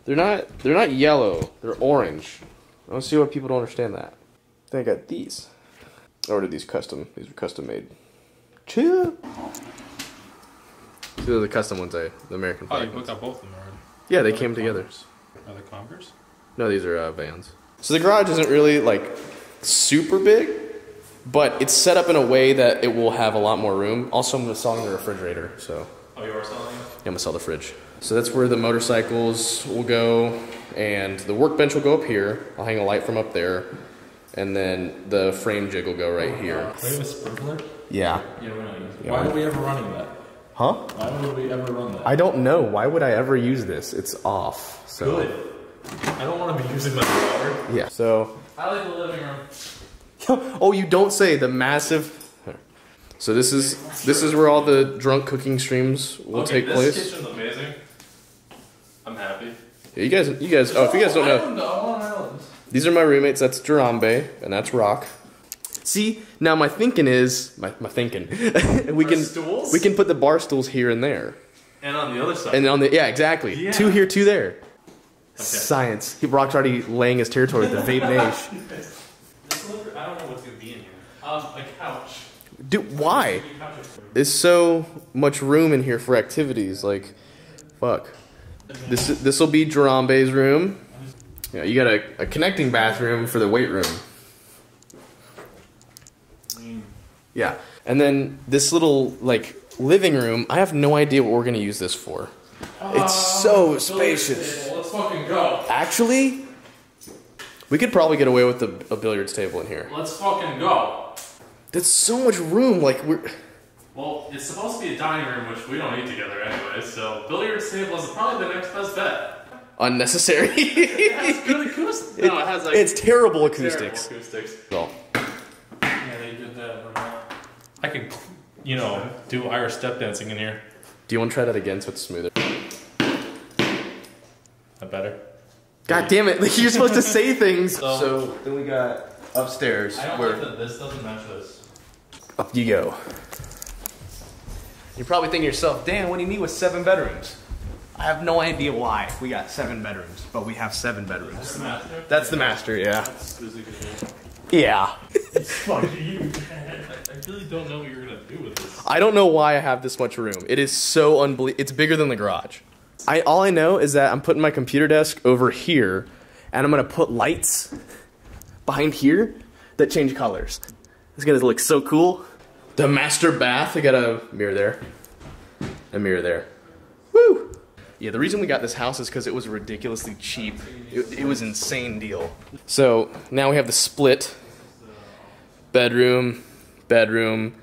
They're not yellow. They're orange. I don't see why people don't understand that. Then I got these. I ordered these custom. These were custom made. Chill. These are the custom ones, the American flag. Oh, you booked out both of them already? Yeah, they came together. Are they Converse? No, these are Vans. So the garage isn't really like super big, but it's set up in a way that it will have a lot more room. Also, I'm selling the refrigerator, so. Oh, you are selling it? Yeah, I'm gonna sell the fridge. So that's where the motorcycles will go, and the workbench will go up here. I'll hang a light from up there, and then the frame jig will go right here. We have a sprinkler? Yeah. Yeah, we're not using it. Why are we ever running that? Huh? Why would we ever run that? I don't know. Why would I ever use this? It's off. So. Good. I don't want to be using that water. Yeah. So. I like the living room. Oh, you don't say. The massive. So this is where all the drunk cooking streams will take place. This kitchen's amazing. I'm happy. Yeah, you guys. Oh, if you guys don't know, these are my roommates. That's Durambe and that's Rock. See, now my thinking is my thinking. we can put the bar stools here and there. And on the other side. And on the exactly. Yeah. 2 here, 2 there. Okay. Science. Rock's already laying his territory with the vape nation. I don't know what's gonna be in here. A couch. Dude, why? There's so much room in here for activities. Like, fuck. This will be Durambe's room. Yeah, you got a connecting bathroom for the weight room. Yeah, and then this little like living room. I have no idea what we're gonna use this for. It's so spacious. Let's fucking go. Actually, we could probably get away with a billiards table in here. Let's fucking go. That's so much room. Like we're. Well, it's supposed to be a dining room, which we don't eat together anyway. So billiards table is probably the next best bet. Unnecessary. It has good acoustics. No, it has like. It's terrible acoustics. Terrible acoustics. Well. Yeah, they did that. I could, do Irish step dancing in here. Do you want to try that again so it's smoother? That better? God damn it! Like you're supposed to say things. So then we got upstairs. I don't like that this doesn't match this. Up you go. You're probably thinking to yourself, Dan, what do you mean with 7 bedrooms? I have no idea why we got 7 bedrooms, but we have 7 bedrooms. That's the master? That's the master, yeah. That's good. Yeah. It's fucking huge. I really don't know what you're gonna do with this. I don't know why I have this much room. It is so unbelievable. It's bigger than the garage. All I know is that I'm putting my computer desk over here, and I'm gonna put lights behind here that change colors. It's gonna look so cool. The master bath. I got a mirror there. A mirror there. Woo! Yeah, the reason we got this house is because it was ridiculously cheap. It was an insane deal. So now we have the split bedroom, bathroom,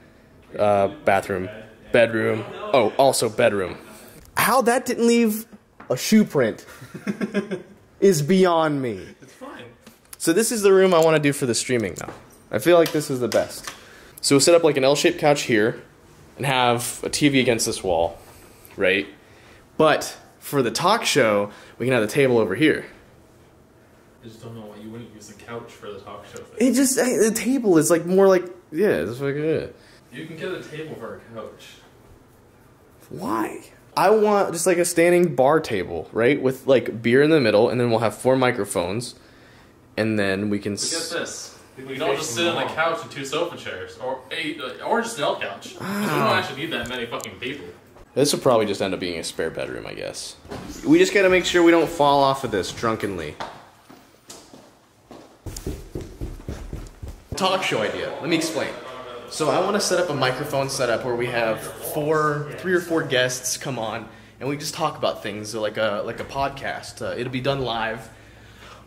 bedroom. Oh, also bedroom. How that didn't leave a shoe print is beyond me. It's fine. So this is the room I want to do for the streaming now. I feel like this is the best. So we'll set up like an L-shaped couch here and have a TV against this wall, right? But for the talk show, we can have the table over here. I just don't know why you wouldn't use the couch for the talk show thing. It just, the table is like more like, yeah, it's like, You can get a table for a couch. Why? I want just like a standing bar table, right? With like beer in the middle, and then we'll have 4 microphones, and then we can... Look at this. We can all just sit on the couch in 2 sofa chairs, or just an L couch. We don't actually need that many fucking people. This will probably just end up being a spare bedroom, I guess. We just gotta make sure we don't fall off of this drunkenly. Talk show idea. Let me explain. So I want to set up a microphone setup where we have 3 or 4 guests come on, and we just talk about things like a podcast. It'll be done live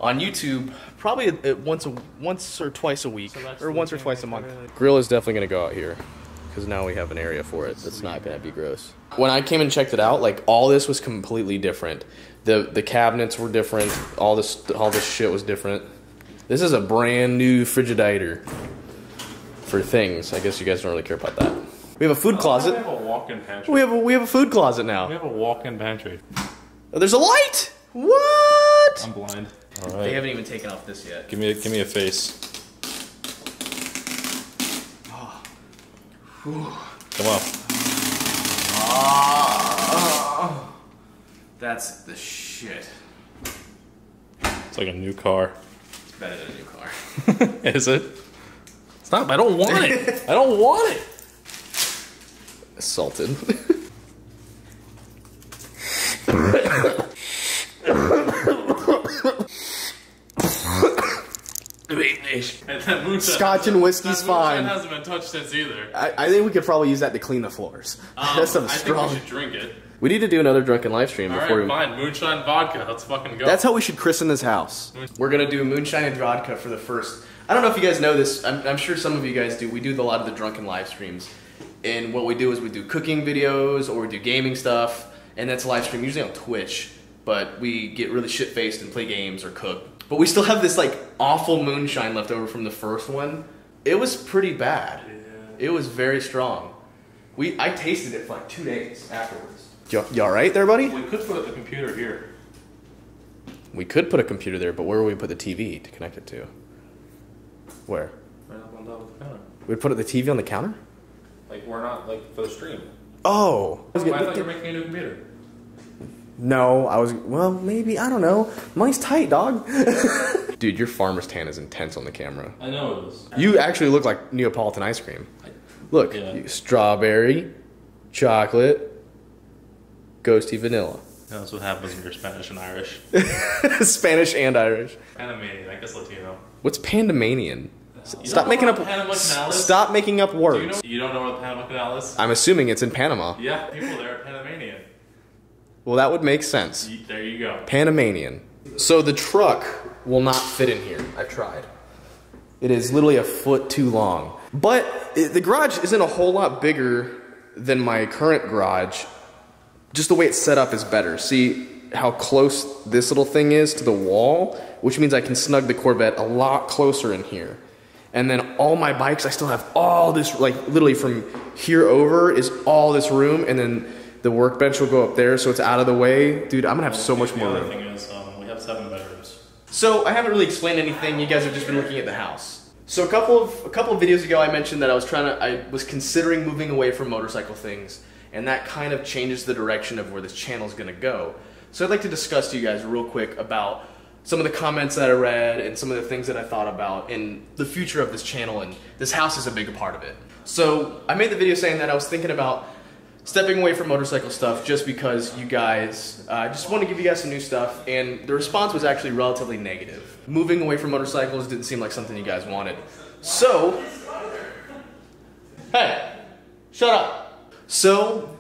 on YouTube, probably once or twice a week, or once or twice a month. Grill is definitely gonna go out here because now we have an area for it. That's not gonna be gross. When I came and checked it out, like all this was completely different. The cabinets were different. All this shit was different. This is a brand new Frigidaire for things. I guess you guys don't really care about that. We have a food closet. We have a walk-in pantry. We have a food closet now. We have a walk-in pantry. Oh, there's a light. What? I'm blind. All right. They haven't even taken off this yet. Give me a face. Oh. Come on. Oh. That's the shit. It's like a new car. It's better than a new car. Is it? It's not. I don't want it. I don't want it. Assaulted. And that moonshine, Scotch and whiskey's fine. That hasn't been touched since either. I think we could probably use that to clean the floors. That stuff's strong. I think we should drink it. We need to do another drunken live stream before we... Fine. Moonshine vodka. Let's fucking go. That's how we should christen this house. We're gonna do moonshine and vodka for the first... I don't know if you guys know this. I'm sure some of you guys do. We do a lot of the drunken live streams. And what we do is we do cooking videos or we do gaming stuff. And that's a live stream usually on Twitch. But we get really shit-faced and play games or cook. But we still have this like awful moonshine left over from the first one. It was pretty bad. Yeah. It was very strong. I tasted it for like 2 days afterwards. You alright there, buddy? We could put the computer here. We could put a computer there, but where would we put the TV to connect it to? Where? Right up on top of the counter. We'd put the TV on the counter? Like, we're not, like, for the stream. Oh! I thought you were making a new computer. No, well, maybe, I don't know. Money's tight, dog. Dude, your farmer's tan is intense on the camera. I know it is. You actually look like Neapolitan ice cream. Look, strawberry, chocolate, ghosty vanilla. That's what happens when you're Spanish and Irish. Spanish and Irish. Panamanian, I guess Latino. What's Pandemanian? Stop making up. Stop making up words. You don't know what the Panama Canal is? I'm assuming it's in Panama. Yeah, people there are Panamanian. Well, that would make sense. There you go. Panamanian. So the truck will not fit in here. I've tried. It is literally a foot too long. But the garage isn't a whole lot bigger than my current garage. Just the way it's set up is better. See how close this little thing is to the wall? Which means I can snug the Corvette a lot closer in here. And then all my bikes, I still have all this, like literally from here over is all this room, and then the workbench will go up there, so it's out of the way. Dude, I'm gonna have so much more room. The other thing is, we have 7 bedrooms. So I haven't really explained anything. You guys have just been looking at the house. So a couple of videos ago, I mentioned that I was considering moving away from motorcycle things, and that kind of changes the direction of where this channel is gonna go. So I'd like to discuss to you guys real quick about some of the comments that I read and some of the things that I thought about in the future of this channel, and this house is a big part of it. So I made the video saying that I was thinking about stepping away from motorcycle stuff just because you guys, I just want to give you guys some new stuff, and the response was actually relatively negative. Moving away from motorcycles didn't seem like something you guys wanted. So, hey, shut up. So,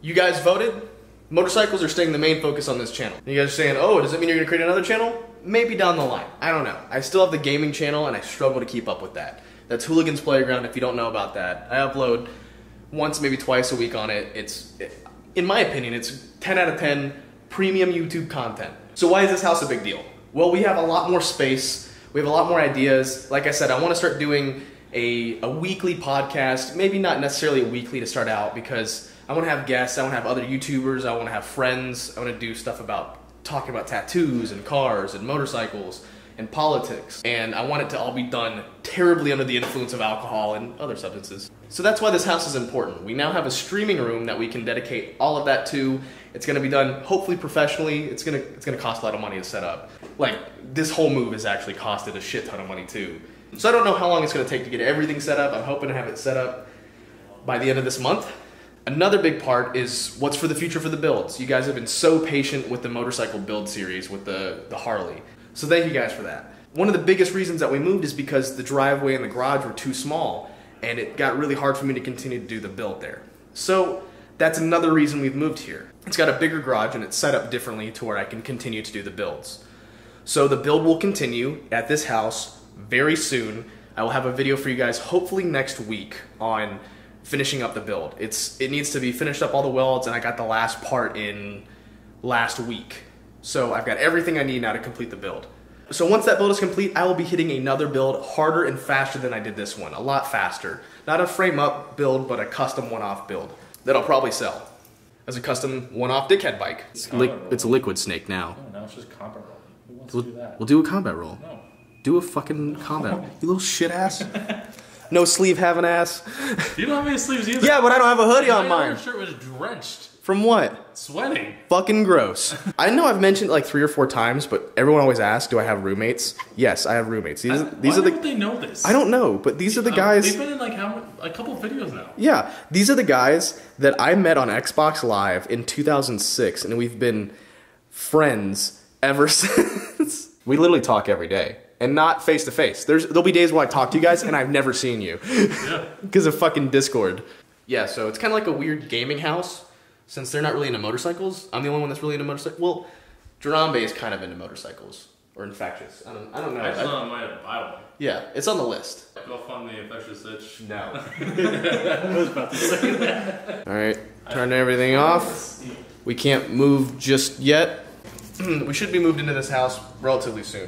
you guys voted. Motorcycles are staying the main focus on this channel. You guys are saying, oh, does that mean you're gonna create another channel? Maybe down the line, I don't know. I still have the gaming channel and I struggle to keep up with that. That's Hooligans Playground if you don't know about that. I upload once, maybe twice a week on it. In my opinion, it's 10 out of 10 premium YouTube content. So why is this house a big deal? Well, we have a lot more space. We have a lot more ideas. Like I said, I want to start doing a weekly podcast. Maybe not necessarily a weekly to start out, because I want to have guests. I want to have other YouTubers. I want to have friends. I want to do stuff about talking about tattoos and cars and motorcycles and politics. And I want it to all be done terribly under the influence of alcohol and other substances. So that's why this house is important. We now have a streaming room that we can dedicate all of that to. It's gonna be done hopefully professionally. It's gonna cost a lot of money to set up. Like, this whole move has actually costed a shit ton of money too. So I don't know how long it's gonna take to get everything set up. I'm hoping to have it set up by the end of this month. Another big part is what's for the future for the builds. You guys have been so patient with the motorcycle build series with the Harley. So thank you guys for that. One of the biggest reasons that we moved is because the driveway and the garage were too small, and it got really hard for me to continue to do the build there. So that's another reason we've moved here. It's got a bigger garage and it's set up differently to where I can continue to do the builds. So the build will continue at this house very soon. I will have a video for you guys hopefully next week on finishing up the build. It needs to be finished up all the welds, and I got the last part in last week. So I've got everything I need now to complete the build. So once that build is complete, I will be hitting another build harder and faster than I did this one. A lot faster. Not a frame up build, but a custom one-off build that I'll probably sell as a custom one-off dickhead bike. It's a liquid snake now. No, it's just combat roll. Who wants to do that? We'll do a combat roll. No. Do a fucking combat roll. You little shit ass. No sleeve having ass. You don't have any sleeves either. Yeah, but I don't have a hoodie on mine. Your shirt was drenched. From what? Sweating. Fucking gross. I know I've mentioned it like 3 or 4 times, but everyone always asks, do I have roommates? Yes, I have roommates. These Why don't they know this? I don't know, but these are the guys. They've been in like a couple of videos now. Yeah, these are the guys that I met on Xbox Live in 2006, and we've been friends ever since. We literally talk every day, and not face to face. There'll be days where I talk to you guys, and I've never seen you. Yeah. Because of fucking Discord. Yeah, so it's kind of like a weird gaming house. Since they're not really into motorcycles, I'm the only one that's really into motorcycles. Well, Jarambe is kind of into motorcycles. Or infectious. I don't know. I just thought I might have buy one. Yeah, it's on the list. Go fund the infectious itch. No. I was about to say that. Alright, turn everything off. We can't move just yet. We should be moved into this house relatively soon.